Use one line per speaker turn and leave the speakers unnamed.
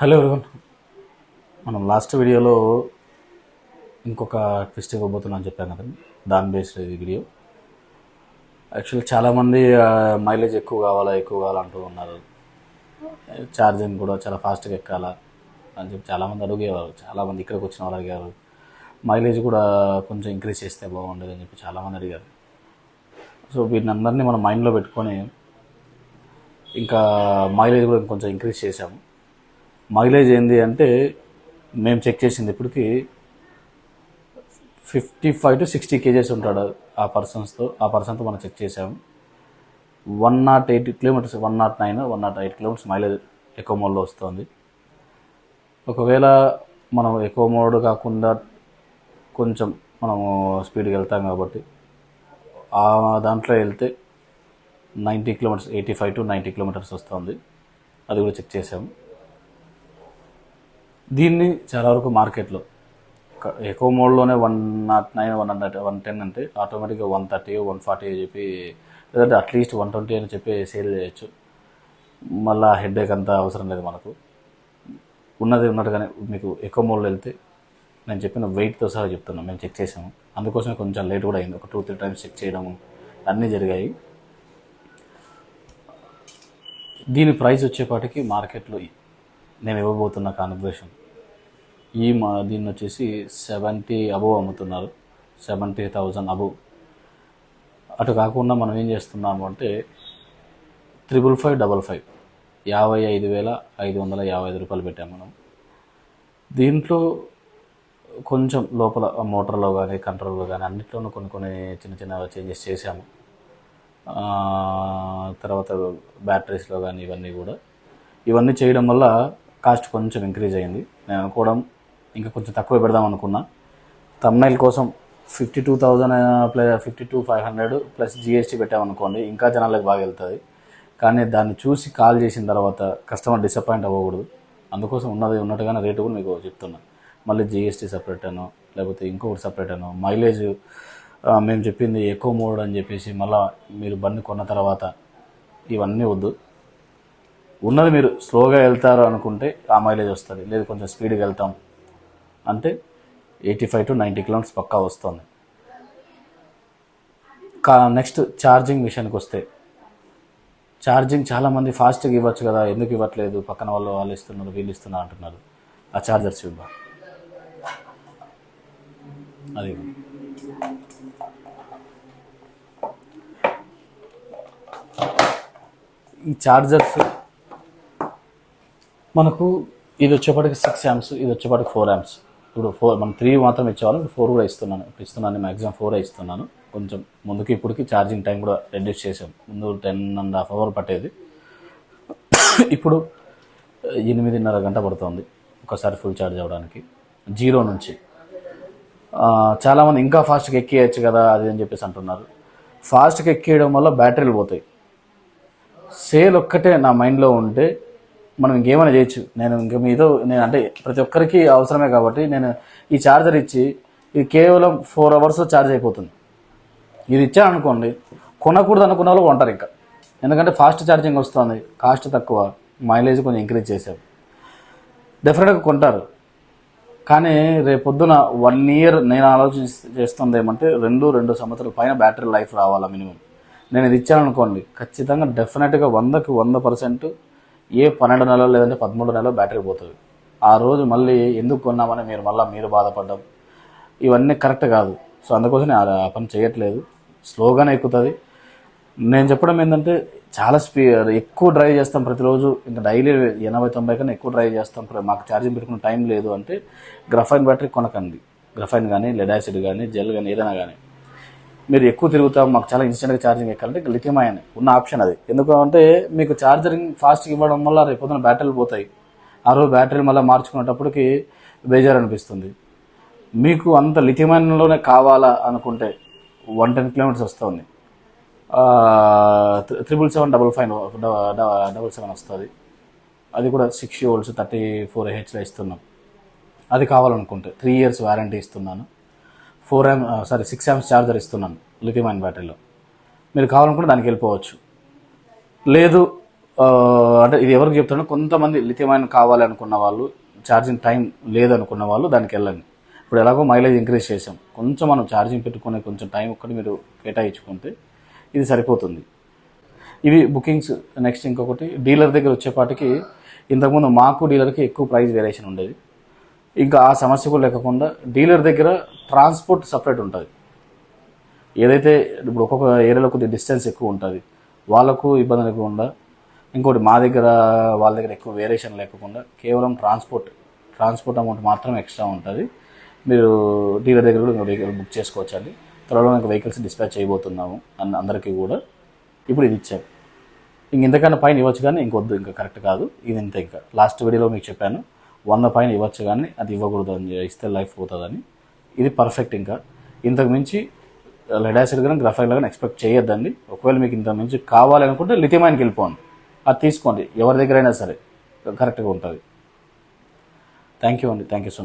Hello everyone, మనం last వీడియోలో ఇంకొక ట్విస్ట్ ఇవ్వబోతున్నాను చెప్పాను కదండి. దాని బేస్డ్ ఇది వీడియో. యాక్చువల్లీ చాలామంది మైలేజ్ ఎక్కువ కావాలంటూ ఉన్నారు. ఛార్జింగ్ కూడా చాలా ఫాస్ట్గా ఎక్కాలా అని చెప్పి చాలామంది అడిగేవారు. చాలామంది ఇక్కడికి వచ్చిన వాళ్ళు అడిగారు. మైలేజ్ కూడా కొంచెం ఇంక్రీజ్ చేస్తే బాగుండేది అని చెప్పి చాలామంది అడిగారు. సో వీటిని అందరినీ మనం మైండ్లో పెట్టుకొని ఇంకా మైలేజ్ కూడా కొంచెం ఇంక్రీజ్ చేసాము. మైలేజ్ ఏంది అంటే మేము చెక్ చేసింది ఇప్పటికి 55 to 60 kgs ఉంటాడు ఆ పర్సన్తో మనం చెక్ చేసాము. 108 కిలోమీటర్స్, 109 108 కిలోమీటర్స్ మైలేజ్ ఎక్కువ మోడ్లో వస్తుంది. ఒకవేళ మనం ఎక్కువ మోడ్ కాకుండా కొంచెం మనము స్పీడ్గా వెళ్తాం కాబట్టి ఆ దాంట్లో వెళ్తే 90 కిలోమీటర్స్, 85 to 90 కిలోమీటర్స్ వస్తుంది. అది కూడా చెక్ చేసాము. దీన్ని చాలా వరకు మార్కెట్లో ఎక్కువ మోడ్లోనే 109 110 అంటే ఆటోమేటిక్గా 130 140 చెప్పి, లేదంటే అట్లీస్ట్ 120 అని చెప్పి సేల్ చేయొచ్చు. మళ్ళీ హెడ్ఏక్ అంతా అవసరం లేదు మనకు. ఉన్నట్టుగానే మీకు ఎక్కువ మోడ్లో వెళ్తే నేను చెప్పిన వెయిట్తో సహా చెప్తున్నాను. మేము చెక్ చేసాము, అందుకోసమే కొంచెం లేట్ కూడా అయింది. ఒక 2-3 టైమ్స్ చెక్ చేయడము అన్నీ జరిగాయి. దీని ప్రైస్ వచ్చేపాటికి మార్కెట్లో నేను ఇవ్వబోతున్న కాన్ఫిగరేషన్ దీన్ని వచ్చేసి 70 అబోవ్ అమ్ముతున్నారు. 70,000 అబోవ్. అటు కాకుండా మనం ఏం చేస్తున్నాము అంటే 55555 55,555 రూపాయలు పెట్టాము మనం. దీంట్లో కొంచెం లోపల మోటార్లో కానీ కంట్రోల్లో కానీ అన్నిట్లోనూ కొన్ని చిన్న చేంజెస్ చేశాము. తర్వాత బ్యాటరీస్లో కానీ ఇవన్నీ చేయడం వల్ల కాస్ట్ కొంచెం ఇంక్రీజ్ అయింది. నేను అనుకోవడం ఇంకా కొంచెం తక్కువ పెడదాం అనుకున్నా. థంబ్నైల్ కోసం 52,500 ప్లస్ GST పెట్టామనుకోండి, ఇంకా జనాలకు బాగా వెళ్తుంది. కానీ దాన్ని చూసి కాల్ చేసిన తర్వాత కస్టమర్ డిసప్పాయింట్ అవ్వకూడదు. అందుకోసం ఉన్నట్టుగానే రేటు కూడా మీకు చెప్తున్నా. మళ్ళీ GST సపరేట్ అనో లేకపోతే ఇంకొకటి సపరేట్ అనో, మైలేజ్ మేము చెప్పింది ఎక్కువ మోడ్ అని చెప్పేసి మళ్ళీ మీరు బండి కొన్న తర్వాత ఇవన్నీ వద్దు. ఉన్నది మీరు స్లోగా వెళ్తారు అనుకుంటే ఆ మైలేజ్ వస్తుంది. లేదు కొంచెం స్పీడ్గా వెళ్తాం అంటే 85 to 90 కిలోమీటర్స్ పక్కా వస్తుంది. నెక్స్ట్ ఛార్జింగ్ విషయానికి వస్తే, ఛార్జింగ్ చాలామంది ఫాస్ట్గా ఇవ్వచ్చు కదా, ఎందుకు ఇవ్వట్లేదు, పక్కన వాళ్ళు ఇస్తున్నారు వీళ్ళు ఇస్తున్నారు అంటున్నారు. ఆ ఛార్జర్స్ ఇవ్వ అది ఈ ఛార్జర్స్ మనకు ఇది వచ్చేపాటికి 6 amps, ఇది వచ్చేపాటికి 4 amps. ఇప్పుడు 4 మనం 3 మాత్రం ఇచ్చేవాళ్ళం, 4 కూడా ఇస్తున్నాను. మ్యాక్సిమం 4 ఇస్తున్నాను. కొంచెం ముందుకి ఇప్పటికి ఛార్జింగ్ టైం కూడా రెడ్యూస్ చేసాం. ముందు 10.5 hours పట్టేది, ఇప్పుడు 8.5 గంట పడుతుంది ఒకసారి ఫుల్ ఛార్జ్ అవ్వడానికి 0 నుంచి. చాలామంది ఇంకా ఫాస్ట్గా ఎక్కేయచ్చు కదా అది అని చెప్పేసి అంటున్నారు. ఫాస్ట్గా ఎక్కేయడం వల్ల బ్యాటరీలు పోతాయి. సేల్ ఒక్కటే నా మైండ్లో ఉంటే మనం ఇంకేమైనా చేయొచ్చు. నేను అంటే ప్రతి ఒక్కరికి అవసరమే కాబట్టి నేను ఈ ఛార్జర్ ఇచ్చి ఇది కేవలం 4 hours ఛార్జ్ అయిపోతుంది. ఇది ఇచ్చాను అనుకోండి, కొనకూడదు అనుకున్న వాళ్ళు కొంటారు ఇంకా. ఎందుకంటే ఫాస్ట్ ఛార్జింగ్ వస్తుంది, కాస్ట్ తక్కువ, మైలేజ్ కొంచెం ఇంక్రీజ్ చేశారు, డెఫినెట్గా కొంటారు. కానీ రేపొద్దున 1 year నేను చేస్తుంది ఏమంటే 2 సంవత్సరాల పైన బ్యాటరీ లైఫ్ రావాలా మినిమం. నేను ఇది ఇచ్చాను అనుకోండి, ఖచ్చితంగా డెఫినెట్గా 100కి 100% ఏ 12 నెలలు లేదంటే 13 నెలలు బ్యాటరీ పోతుంది. ఆ రోజు మళ్ళీ ఎందుకు కొన్నామని మీరు బాధపడ్డం ఇవన్నీ కరెక్ట్ కాదు. సో అందుకోసం నేను ఆ పని చేయట్లేదు. స్లోగానే ఎక్కుతుంది. నేను చెప్పడం ఏంటంటే చాలా ఎక్కువ డ్రైవ్ చేస్తాం ప్రతిరోజు, ఇంకా డైలీ 80-90 కన్నా ఎక్కువ డ్రైవ్ చేస్తాం. మాకు ఛార్జింగ్ పెట్టుకునే టైం లేదు అంటే గ్రఫైన్ బ్యాటరీ కొనకండి. గ్రఫైన్ కానీ లెడ్ యాసిడ్ కానీ జెల్ కానీ ఏదైనా కానీ మీరు ఎక్కువ తిరుగుతాం, మాకు చాలా ఇన్స్టెంట్గా ఛార్జింగ్ ఎక్కాలంటే లిథియం అయాన్ ఉన్న ఆప్షన్ అది. ఎందుకంటే మీకు ఛార్జరింగ్ ఫాస్ట్గా ఇవ్వడం వల్ల రేపొద్దున బ్యాటరీలు పోతాయి. ఆ రోజు బ్యాటరీలు మళ్ళీ మార్చుకునేటప్పటికి బేజారు అనిపిస్తుంది. మీకు అంత లిథియం అయాన్లోనే కావాలా అనుకుంటే 110 కిలోమీటర్స్ వస్తుంది, 777 వస్తుంది. అది కూడా 6 volts 34 Ahలో ఇస్తున్నాం. అది కావాలనుకుంటే 3 years వారంటీ ఇస్తున్నాను. 6 amps ఛార్జర్ ఇస్తున్నాను లిథియం అయాన్ బ్యాటరీలో. మీరు కావాలనుకుంటే దానికి వెళ్ళిపోవచ్చు. లేదు అంటే ఇది ఎవరికి చెప్తాను, కొంతమంది లిథియం అయన్ కావాలి అనుకున్న వాళ్ళు, ఛార్జింగ్ టైం లేదనుకున్న వాళ్ళు దానికి వెళ్ళండి. ఇప్పుడు ఎలాగో మైలేజ్ ఇంక్రీజ్ చేసాం, కొంచెం మనం ఛార్జింగ్ పెట్టుకునే కొంచెం టైం ఒక్కటి మీరు కేటాయించుకుంటే ఇది సరిపోతుంది. ఇవి బుకింగ్స్. నెక్స్ట్ ఇంకొకటి డీలర్ దగ్గర వచ్చేపాటికి ఇంతకుముందు మాకు డీలర్కి ఎక్కువ ప్రైస్ వేరియేషన్ ఉండేది. ఇంకా ఆ సమస్య కూడా లేకుండా డీలర్ దగ్గర ట్రాన్స్పోర్ట్ సపరేట్ ఉంటుంది. ఏదైతే ఇప్పుడు ఒక్కొక్క ఏరియాలో కొద్దిగా డిస్టెన్స్ ఎక్కువ ఉంటుంది, వాళ్ళకు ఇబ్బంది లేకుండా, ఇంకోటి మా దగ్గర వాళ్ళ దగ్గర ఎక్కువ వేరియేషన్ లేకుండా కేవలం ట్రాన్స్పోర్ట్ అమౌంట్ మాత్రం ఎక్స్ట్రా ఉంటుంది. మీరు డీలర్ దగ్గర కూడా వెహికల్ బుక్ చేసుకోవచ్చండి. త్వరలో ఇంకా వెహికల్స్ డిస్పాచ్ చేయబోతున్నాము అందరికీ కూడా. ఇప్పుడు ఇది ఇచ్చాము, ఇంతకన్నా పైన ఇవ్వచ్చు కానీ ఇంకొద్దు, ఇంకా కరెక్ట్ కాదు ఇది. ఇంత ఇంకా లాస్ట్ వీడియోలో మీకు చెప్పాను 100 పైన ఇవ్వచ్చు కానీ అది ఇవ్వకూడదు అని, ఇస్తే లైఫ్ పోతుందని. ఇది పర్ఫెక్ట్. ఇంకా ఇంతకు మించి లెడ్ యాసిడ్ కానీ గ్రాఫైట్ కానీ ఎక్స్పెక్ట్ చేయొద్దండి. ఒకవేళ మీకు ఇంతకు మించి కావాలి అనుకుంటే లిథియం అయన్కి వెళ్ళిపోండి, అది తీసుకోండి, ఎవరి దగ్గర అయినా సరే కరెక్ట్గా ఉంటుంది. థ్యాంక్ యూ అండి, థ్యాంక్ యూ సో మచ్.